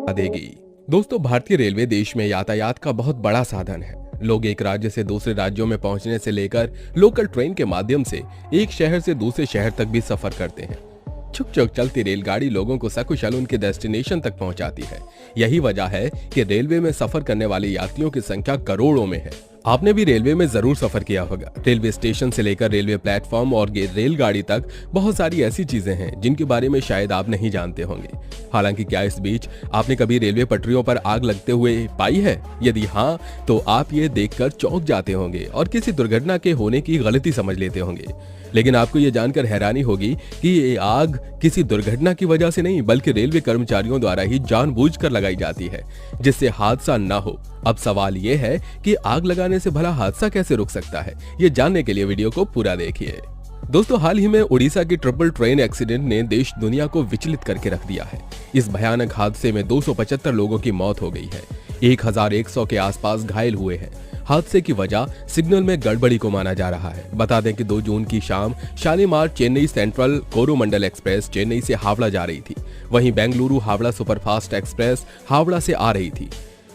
देगी। दोस्तों, भारतीय रेलवे देश में यातायात का बहुत बड़ा साधन है। लोग एक राज्य से दूसरे राज्यों में पहुंचने से लेकर लोकल ट्रेन के माध्यम से एक शहर से दूसरे शहर तक भी सफर करते हैं। छुक छुक चलती रेलगाड़ी लोगों को सकुशल उनके डेस्टिनेशन तक पहुंचाती है। यही वजह है कि रेलवे में सफर करने वाले यात्रियों की संख्या करोड़ों में है। आपने भी रेलवे में जरूर सफर किया होगा। रेलवे स्टेशन से लेकर रेलवे प्लेटफॉर्म और रेलगाड़ी तक बहुत सारी ऐसी चीजें हैं जिनके बारे में शायद आप नहीं जानते होंगे। हालांकि क्या इस बीच आपने कभी रेलवे पटरियों पर आग लगते हुए पाई है? यदि हाँ, तो आप ये देखकर चौंक जाते होंगे और किसी दुर्घटना के होने की गलती समझ लेते होंगे। लेकिन आपको ये जानकर हैरानी होगी कि ये आग किसी दुर्घटना की वजह से नहीं, बल्कि रेलवे कर्मचारियों द्वारा ही जानबूझकर लगाई जाती है, जिससे हादसा न हो। अब सवाल ये है कि आग लगाने से भला हादसा कैसे रुक सकता है? ये जानने के लिए वीडियो को पूरा देखिए। दोस्तों, हाल ही में उड़ीसा की ट्रिपल ट्रेन एक्सीडेंट ने देश दुनिया को विचलित करके रख दिया है। इस भयानक हादसे में 275 लोगों की मौत हो गई है। 1100 के आसपास घायल हुए हैं। हादसे की वजह सिग्नल में गड़बड़ी को माना जा रहा है। बता दें कि 2 जून की शाम शालीमार चेन्नई सेंट्रल कोरोमंडल एक्सप्रेस चेन्नई से हावड़ा जा रही थी। वहीं बेंगलुरु हावड़ा सुपरफास्ट एक्सप्रेस हावड़ा से आ रही थी।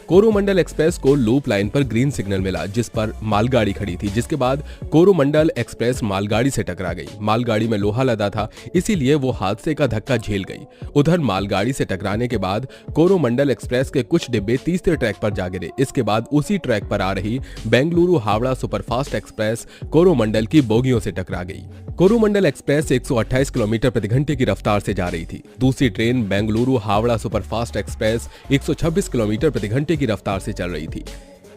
कोरोमंडल एक्सप्रेस को लूप लाइन पर ग्रीन सिग्नल मिला, जिस पर मालगाड़ी खड़ी थी, जिसके बाद कोरोमंडल एक्सप्रेस मालगाड़ी से टकरा गई। मालगाड़ी में लोहा लदा था, इसीलिए वो हादसे का धक्का झेल गई। उधर मालगाड़ी से टकराने के बाद कोरोमंडल एक्सप्रेस के कुछ डिब्बे तीसरे ट्रैक पर जा गिरे। इसके बाद उसी ट्रैक पर आ रही बेंगलुरु हावड़ा सुपरफास्ट एक्सप्रेस कोरोमंडल की बोगियों से टकरा गई। कोरोमंडल एक्सप्रेस 128 किलोमीटर प्रति घंटे की रफ्तार से जा रही थी। दूसरी train Bengaluru Howrah superfast express 126 kilometre प्रति घंटे की रफ्तार से चल रही थी।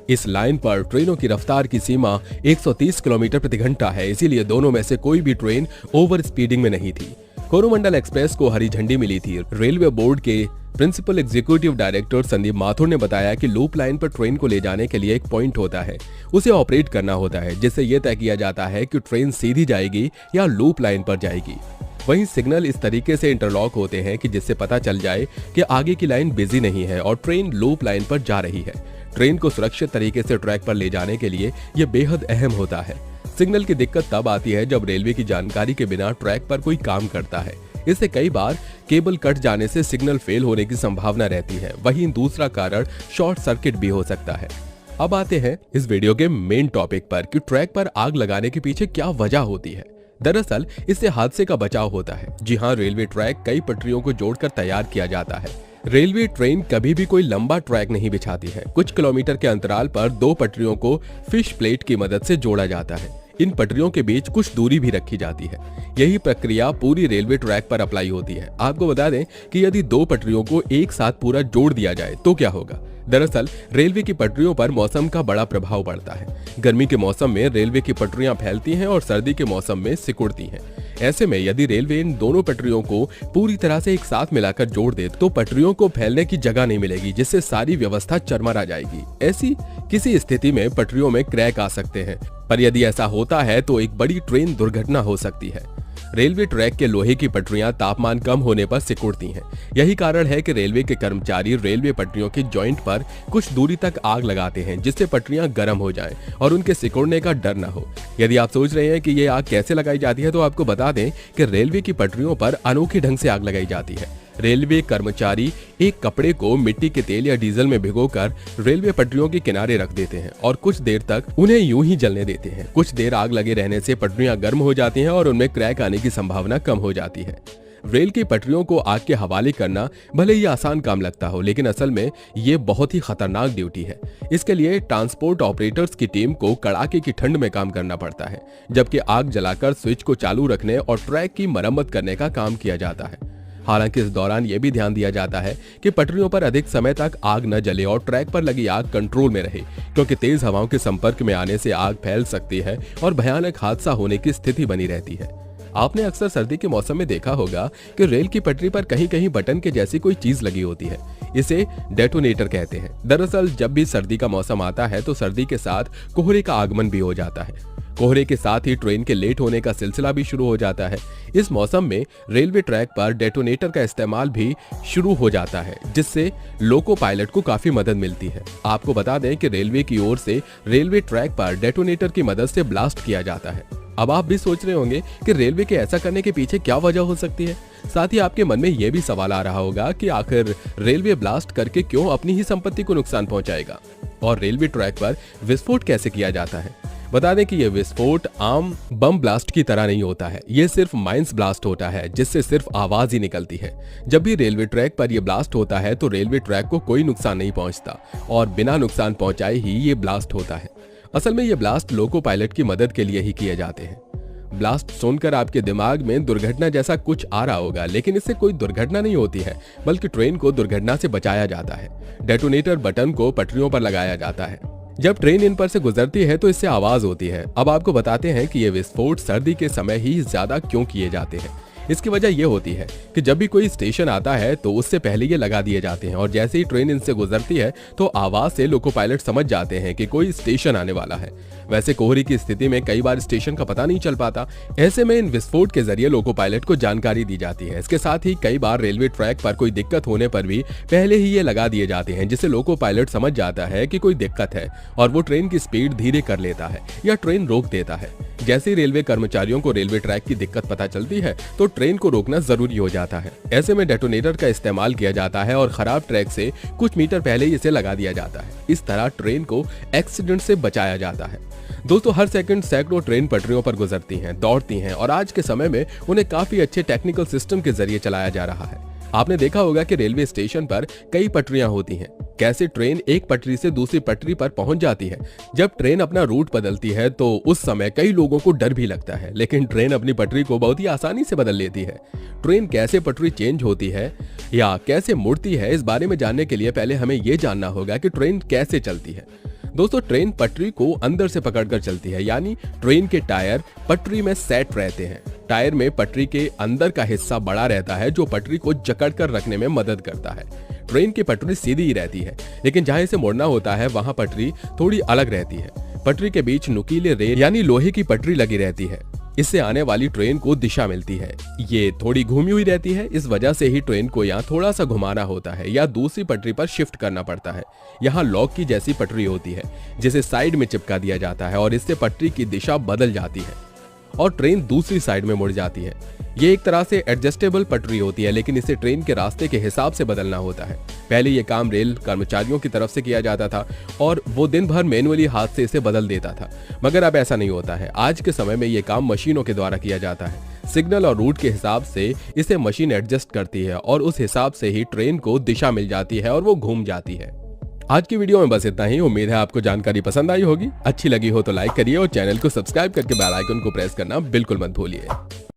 इस लाइन पर ट्रेनों की रफ्तार की सीमा 130 किलोमीटर प्रति घंटा है, इसीलिए दोनों में से कोई भी ट्रेन ओवर स्पीडिंग में नहीं थी। कोरोमंडल एक्सप्रेस को हरी झंडी मिली थी। रेलवे बोर्ड के principal executive director Sandeep Mathur ने बताया कि लूप लाइन पर ट्रेन को ले जाने के लिए एक पॉइंट होता है, उसे ऑपरेट करना होता है, जिससे यह तय किया जाता है कि ट्रेन सीधी जाएगी या लूप लाइन पर जाएगी। वहीं सिग्नल इस तरीके से इंटरलॉक होते हैं कि जिससे पता चल जाए कि आगे की लाइन बिजी नहीं है और ट्रेन लूप लाइन पर जा रही है। ट्रेन को सुरक्षित तरीके से ट्रैक पर ले जाने के लिए यह बेहद अहम होता है। सिग्नल की दिक्कत तब आती है जब रेलवे की जानकारी के बिना ट्रैक पर कोई काम करता है। इससे कई बार केबल कट जाने से सिग्नल फेल होने की संभावना रहती है। वहीं दूसरा कारण शॉर्ट सर्किट भी हो सकता है। अब आते हैं इस वीडियो के मेन टॉपिक पर कि ट्रैक पर आग लगाने के पीछे क्या वजह होती है। दरअसल इससे हादसे का बचाव होता है। जी हाँ, रेलवे ट्रैक कई पटरियों को जोड़कर तैयार किया जाता है। रेलवे ट्रेन कभी भी कोई लंबा ट्रैक नहीं बिछाती है। कुछ किलोमीटर के अंतराल पर 2 पटरियों को फिश प्लेट की मदद से जोड़ा जाता है। इन पटरियों के बीच कुछ दूरी भी रखी जाती है। यही प्रक्रिया पूरी रेलवे ट्रैक पर अप्लाई होती है। आपको बता दें कि यदि 2 पटरियों को एक साथ पूरा जोड़ दिया जाए तो क्या होगा। दरअसल रेलवे की पटरियों पर मौसम का बड़ा प्रभाव पड़ता है। गर्मी के मौसम में रेलवे की पटरियां फैलती हैं और सर्दी के मौसम में सिकुड़ती हैं। ऐसे में यदि रेलवे इन दोनों पटरियों को पूरी तरह से एक साथ मिलाकर जोड़ दे तो पटरियों को फैलने की जगह नहीं मिलेगी, जिससे सारी व्यवस्था चरमरा जाएगी। ऐसी किसी स्थिति में पटरियों में क्रैक आ सकते हैं, पर यदि ऐसा होता है तो एक बड़ी ट्रेन दुर्घटना हो सकती है। रेलवे ट्रैक के लोहे की पटरियां तापमान कम होने पर सिकुड़ती हैं। यही कारण है कि रेलवे के कर्मचारी रेलवे पटरियों के जॉइंट पर कुछ दूरी तक आग लगाते हैं, जिससे पटरियां गर्म हो जाएं और उनके सिकुड़ने का डर न हो। यदि आप सोच रहे हैं कि ये आग कैसे लगाई जाती है, तो आपको बता दें कि रेलवे की पटरियों पर अनोखे ढंग से आग लगाई जाती है। रेलवे कर्मचारी एक कपड़े को मिट्टी के तेल या डीजल में भिगोकर रेलवे पटरियों के किनारे रख देते हैं और कुछ देर तक उन्हें यूं ही जलने देते हैं। कुछ देर आग लगे रहने से पटरियां गर्म हो जाती हैं और उनमें क्रैक आने की संभावना कम हो जाती है। रेल की पटरियों को आग के हवाले करना भले ही आसान काम लगता हो, लेकिन असल में ये बहुत ही खतरनाक ड्यूटी है। इसके लिए ट्रांसपोर्ट ऑपरेटर्स की टीम को कड़ाके की ठंड में काम करना पड़ता है, जबकि आग जलाकर स्विच को चालू रखने और ट्रैक की मरम्मत करने का काम किया जाता है। हालांकि इस दौरान यह भी ध्यान दिया जाता है कि पटरियों पर अधिक समय तक आग न जले और ट्रैक पर लगी आग कंट्रोल में रहे, क्योंकि तेज हवाओं के संपर्क में आने से आग फैल सकती है और भयानक हादसा होने की स्थिति बनी रहती है। आपने अक्सर सर्दी के मौसम में देखा होगा कि रेल की पटरी पर कहीं कहीं बटन के जैसी कोई चीज लगी होती है। इसे डेटोनेटर कहते हैं। दरअसल जब भी सर्दी का मौसम आता है तो सर्दी के साथ कोहरे का आगमन भी हो जाता है। कोहरे के साथ ही ट्रेन के लेट होने का सिलसिला भी शुरू हो जाता है। इस मौसम में रेलवे ट्रैक पर डेटोनेटर का इस्तेमाल भी शुरू हो जाता है, जिससे लोको पायलट को काफी मदद मिलती है। आपको बता दें कि रेलवे की ओर से रेलवे ट्रैक पर डेटोनेटर की मदद से ब्लास्ट किया जाता है। अब आप भी सोच रहे होंगे कि रेलवे के ऐसा करने के पीछे क्या वजह हो सकती है। साथ ही आपके मन में यह भी सवाल आ रहा होगा कि आखिर रेलवे ब्लास्ट करके क्यों अपनी ही संपत्ति को नुकसान पहुंचाएगा और रेलवे ट्रैक पर विस्फोट कैसे किया जाता है। बता दें कि यह विस्फोट आम बम ब्लास्ट की तरह नहीं होता है, यह सिर्फ माइंस ब्लास्ट होता है जिससे सिर्फ आवाज ही निकलती है। जब भी रेलवे ट्रैक पर यह ब्लास्ट होता है तो रेलवे ट्रैक को कोई नुकसान नहीं पहुंचता और बिना नुकसान पहुंचाए ही ये ब्लास्ट होता है। असल में ये ब्लास्ट लोको पायलट की मदद के लिए ही किए जाते हैं। ब्लास्ट सुनकर आपके दिमाग में दुर्घटना जैसा कुछ आ रहा होगा, लेकिन इससे कोई दुर्घटना नहीं होती है, बल्कि ट्रेन को दुर्घटना से बचाया जाता है। डेटोनेटर बटन को पटरियों पर लगाया जाता है। जब ट्रेन इन पर से गुजरती है तो इससे आवाज होती है। अब आपको बताते हैं कि ये विस्फोट सर्दी के समय ही ज्यादा क्यों किए जाते हैं। इसकी वजह यह होती है कि जब भी कोई स्टेशन आता है तो उससे पहले ये लगा दिए जाते हैं और जैसे ही ट्रेन इनसे गुजरती है तो आवाज से लोको पायलट समझ जाते हैं कि कोई स्टेशन आने वाला है। वैसे कोहरे की स्थिति में कई बार स्टेशन का पता नहीं चल पाता, ऐसे में इन विस्फोट के जरिए लोको पायलट को जानकारी दी जाती है। इसके साथ ही कई बार रेलवे ट्रैक पर कोई दिक्कत होने पर भी पहले ही ये लगा दिए जाते हैं, जिससे लोको पायलट समझ जाता है कि कोई दिक्कत है और वो ट्रेन की स्पीड धीरे कर लेता है या ट्रेन रोक देता है। जैसे ही रेलवे कर्मचारियों को रेलवे ट्रैक की दिक्कत पता चलती है तो ट्रेन को रोकना जरूरी हो जाता है। ऐसे में डेटोनेटर का इस्तेमाल किया जाता है और खराब ट्रैक से कुछ मीटर पहले ही इसे लगा दिया जाता है। इस तरह ट्रेन को एक्सीडेंट से बचाया जाता है। दोस्तों, हर सेकंड सैकड़ों ट्रेन पटरियों पर गुजरती हैं, दौड़ती हैं और आज के समय में उन्हें काफी अच्छे टेक्निकल सिस्टम के जरिए चलाया जा रहा है। आपने देखा होगा कि रेलवे स्टेशन पर कई पटरियां होती हैं। कैसे ट्रेन एक पटरी से दूसरी पटरी पर पहुंच जाती है। जब ट्रेन अपना रूट बदलती है तो उस समय कई लोगों को डर भी लगता है, लेकिन ट्रेन अपनी पटरी को बहुत ही आसानी से बदल लेती है। ट्रेन कैसे पटरी चेंज होती है या कैसे मुड़ती है, इस बारे में जानने के लिए पहले हमें यह जानना होगा कि ट्रेन कैसे चलती है। दोस्तों, ट्रेन पटरी को अंदर से पकड़कर चलती है, यानी ट्रेन के टायर पटरी में सेट रहते हैं। टायर में पटरी के अंदर का हिस्सा बड़ा रहता है जो पटरी को जकड़कर रखने में मदद करता है। ट्रेन की पटरी सीधी ही रहती है, लेकिन जहां इसे मोड़ना होता है वहां पटरी थोड़ी अलग रहती है। पटरी के बीच नुकीले रेल यानी लोहे की पटरी लगी रहती है। इससे आने वाली ट्रेन को दिशा मिलती है। ये थोड़ी घूमी हुई रहती है, इस वजह से ही ट्रेन को यहाँ थोड़ा सा घुमाना होता है या दूसरी पटरी पर शिफ्ट करना पड़ता है। यहाँ लॉक की जैसी पटरी होती है जिसे साइड में चिपका दिया जाता है और इससे पटरी की दिशा बदल जाती है और ट्रेन दूसरी साइड में मुड़ जाती है। ये एक तरह से एडजस्टेबल पटरी होती है, लेकिन इसे ट्रेन के रास्ते के हिसाब से बदलना होता है। पहले ये काम रेल कर्मचारियों की तरफ से किया जाता था और वो दिन भर मैनुअली हाथ से इसे बदल देता था, मगर अब ऐसा नहीं होता है। आज के समय में ये काम मशीनों के द्वारा किया जाता है। सिग्नल और रूट के हिसाब से इसे मशीन एडजस्ट करती है और उस हिसाब से ही ट्रेन को दिशा मिल जाती है और वो घूम जाती है। आज की वीडियो में बस इतना ही। उम्मीद है आपको जानकारी पसंद आई होगी। अच्छी लगी हो तो लाइक करिए और चैनल को सब्सक्राइब करके बेल आइकन को प्रेस करना बिल्कुल मत भूलिए।